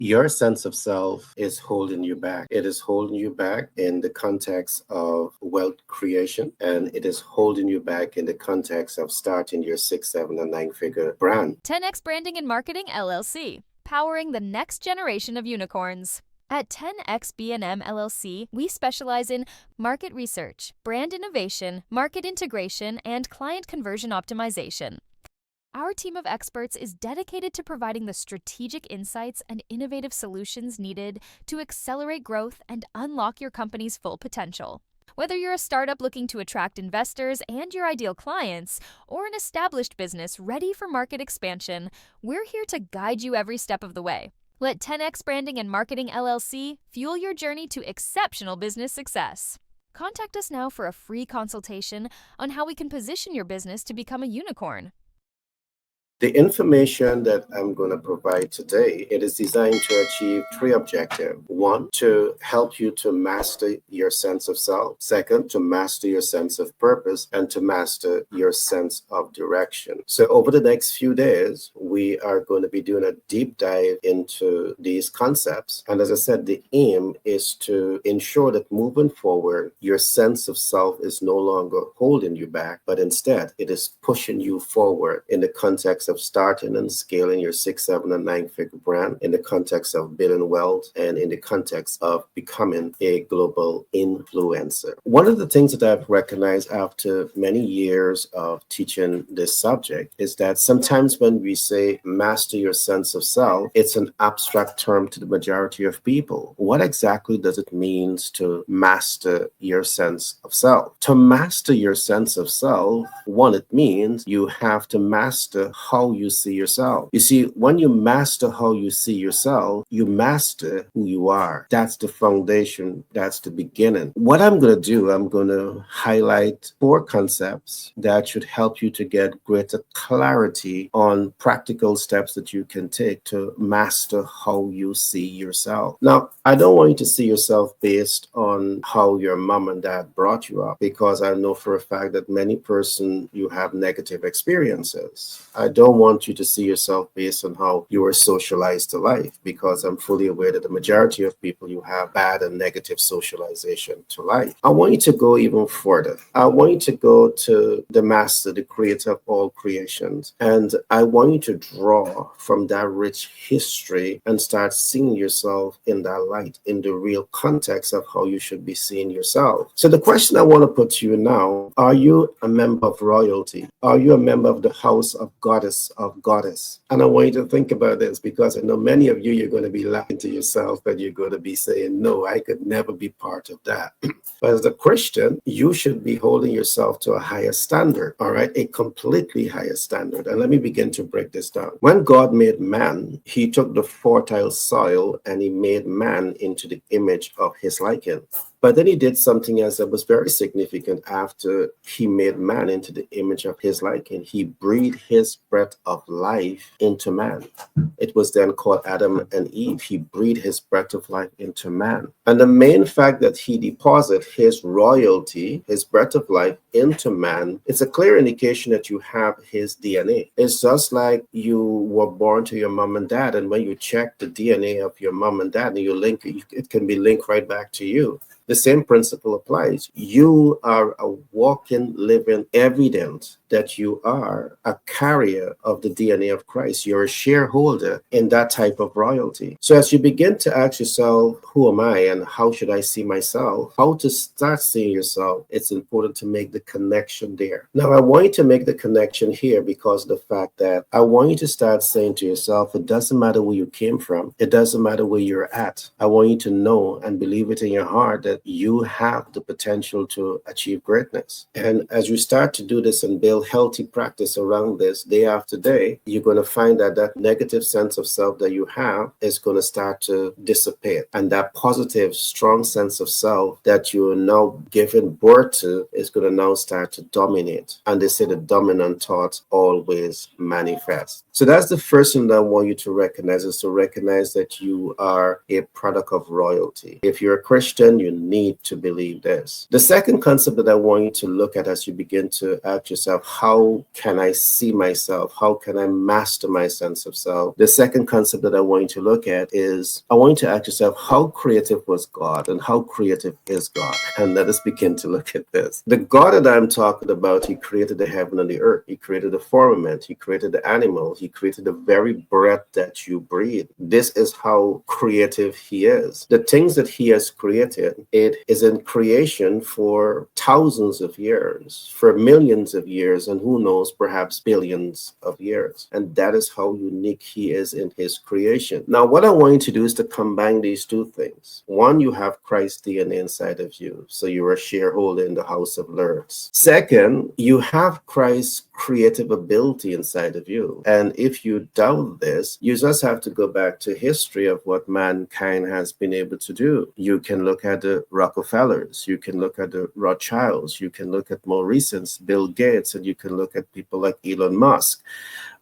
Your sense of self is holding you back. It is holding you back in the context of wealth creation, and it is holding you back in the context of starting your six, seven, and nine figure brand. 10X Branding and Marketing LLC, powering the next generation of unicorns. At 10X B&M LLC, we specialize in market research, brand innovation, market integration, and client conversion optimization. Our team of experts is dedicated to providing the strategic insights and innovative solutions needed to accelerate growth and unlock your company's full potential. Whether you're a startup looking to attract investors and your ideal clients, or an established business ready for market expansion, we're here to guide you every step of the way. Let 10X Branding and Marketing LLC fuel your journey to exceptional business success. Contact us now for a free consultation on how we can position your business to become a unicorn. The information that I'm going to provide today, it is designed to achieve three objectives. One, to help you to master your sense of self. Second, to master your sense of purpose, and to master your sense of direction. So over the next few days, we are going to be doing a deep dive into these concepts. And as I said, the aim is to ensure that moving forward, your sense of self is no longer holding you back, but instead it is pushing you forward in the context of starting and scaling your six, seven, and nine figure brand, in the context of building wealth, and in the context of becoming a global influencer. One of the things that I've recognized after many years of teaching this subject is that sometimes when we say master your sense of self, it's an abstract term to the majority of people. What exactly does it mean to master your sense of self? To master your sense of self, one, it means you have to master how you see yourself. You see, when you master how you see yourself, you master who you are. That's the foundation. That's the beginning. What I'm going to do, I'm going to highlight four concepts that should help you to get greater clarity on practical steps that you can take to master how you see yourself. Now, I don't want you to see yourself based on how your mom and dad brought you up, because I know for a fact that many persons, you have negative experiences. I don't want you to see yourself based on how you were socialized to life, because I'm fully aware that the majority of people, you have bad and negative socialization to life. I want you to go even further. I want you to go to the master, the creator of all creations, and I want you to draw from that rich history and start seeing yourself in that light, in the real context of how you should be seeing yourself. So the question I want to put to you now, are you a member of royalty? Are you a member of the house of goddess? And I want you to think about this, because I know many of you, you're going to be laughing to yourself and you're going to be saying, no, I could never be part of that. But as a Christian, you should be holding yourself to a higher standard, all right? A completely higher standard. And let me begin to break this down. When God made man, he took the fertile soil and he made man into the image of his liking. But then he did something else that was very significant after he made man into the image of his liking. He breathed his breath of life into man. It was then called Adam and Eve. He breathed his breath of life into man. And the main fact that he deposited his royalty, his breath of life into man, it's a clear indication that you have his DNA. It's just like you were born to your mom and dad, and when you check the DNA of your mom and dad and you link it, it can be linked right back to you. The same principle applies. You are a walking, living evidence that you are a carrier of the DNA of Christ. You're a shareholder in that type of royalty. So as you begin to ask yourself, who am I and how should I see myself? How to start seeing yourself? It's important to make the connection there. Now, I want you to make the connection here because of the fact that I want you to start saying to yourself, it doesn't matter where you came from. It doesn't matter where you're at. I want you to know and believe it in your heart that you have the potential to achieve greatness. And as you start to do this and build healthy practice around this day after day, you're going to find that that negative sense of self that you have is going to start to dissipate. And that positive, strong sense of self that you're now giving birth to is going to now start to dominate. And they say the dominant thought always manifests. So that's the first thing that I want you to recognize, is to recognize that you are a product of royalty. If you're a Christian, you need to believe this. The second concept that I want you to look at as you begin to ask yourself, how can I see myself? How can I master my sense of self? The second concept that I want you to look at is, I want you to ask yourself, how creative was God and how creative is God? And let us begin to look at this. The God that I'm talking about, he created the heaven and the earth. He created the firmament. He created the animals. He created the very breath that you breathe. This is how creative he is. The things that he has created, it is in creation for thousands of years, for millions of years, and who knows, perhaps billions of years. And that is how unique he is in his creation. Now, what I want you to do is to combine these two things. One, you have Christ's DNA inside of you, so you're a shareholder in the house of lords. Second, you have Christ's creative ability inside of you. And if you doubt this, you just have to go back to history of what mankind has been able to do. You can look at the Rockefellers, you can look at the Rothschilds, you can look at more recent Bill Gates, and you can look at people like Elon Musk,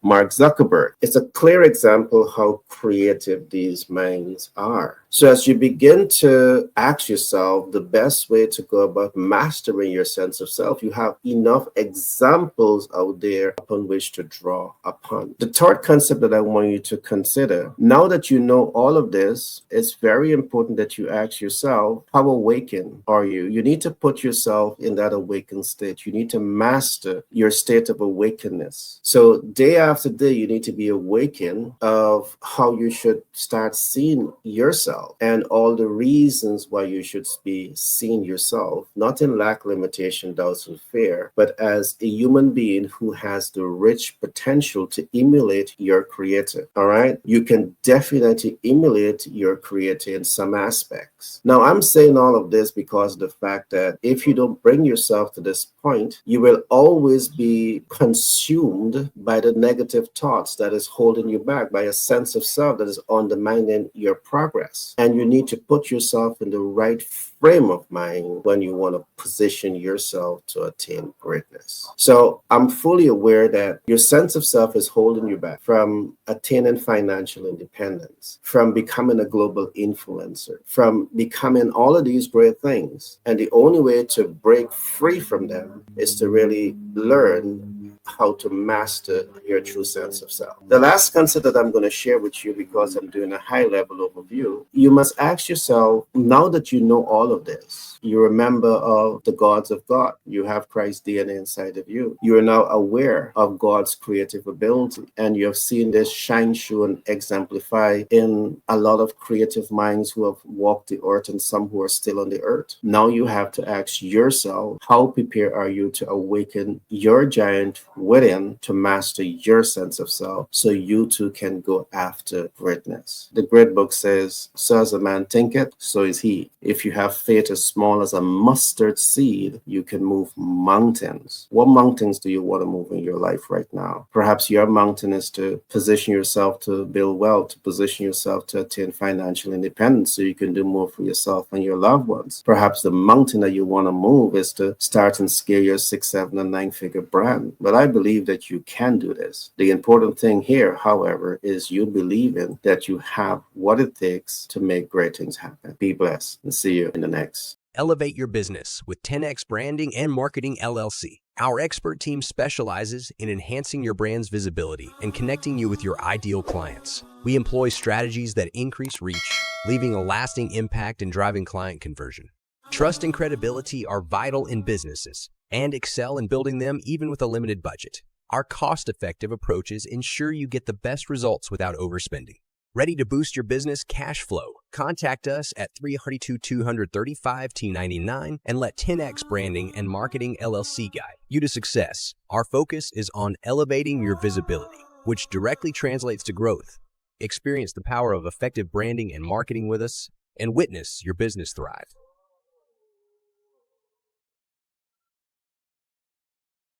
Mark Zuckerberg. It's a clear example how creative these minds are. So as you begin to ask yourself the best way to go about mastering your sense of self, you have enough examples out there upon which to draw upon. The third concept that I want you to consider, now that you know all of this, it's very important that you ask yourself, how awakened are you? You need to put yourself in that awakened state. You need to master your state of awakeness. So day after day, you need to be awakened of how you should start seeing yourself and all the reasons why you should be seeing yourself, not in lack, limitation, doubts, and fear, but as a human being who has the rich potential to emulate your creator. All right? You can definitely emulate your creator in some aspects. Now, I'm saying all of this because of the fact that if you don't bring yourself to this point, you will always be consumed by the negative thoughts that is holding you back, by a sense of self that is undermining your progress. And you need to put yourself in the right frame of mind when you want to position yourself to attain greatness. So I'm fully aware that your sense of self is holding you back from attaining financial independence, from becoming a global influencer, from becoming all of these great things. And the only way to break free from them is to really learn how to master your true sense of self. The last concept that I'm going to share with you, because I'm doing a high level overview, you must ask yourself, now that you know all of this, you're a member of the gods of God. You have Christ's DNA inside of you. You are now aware of God's creative ability, and you have seen this shine, show, and exemplify in a lot of creative minds who have walked the earth and some who are still on the earth. Now you have to ask yourself, how prepared are you to awaken your giant within to master your sense of self so you too can go after greatness? The great book says, so as a man thinketh, so is he. If you have faith as small as a mustard seed, you can move mountains. What mountains do you want to move in your life right now? Perhaps your mountain is to position yourself to build wealth, to position yourself to attain financial independence so you can do more for yourself and your loved ones. Perhaps the mountain that you want to move is to start and scale your 6, 7, and 9-figure brand. But I believe that you can do this. The important thing here, however, is you believing that you have what it takes to make great things happen. Be blessed and see you in the next. Elevate your business with 10X Branding and Marketing LLC. Our expert team specializes in enhancing your brand's visibility and connecting you with your ideal clients. We employ strategies that increase reach, leaving a lasting impact and driving client conversion. Trust and credibility are vital in businesses and excel in building them even with a limited budget. Our cost-effective approaches ensure you get the best results without overspending. Ready to boost your business cash flow? Contact us at 332-235-T99 and let 10X Branding and Marketing LLC guide you to success. Our focus is on elevating your visibility, which directly translates to growth. Experience the power of effective branding and marketing with us and witness your business thrive.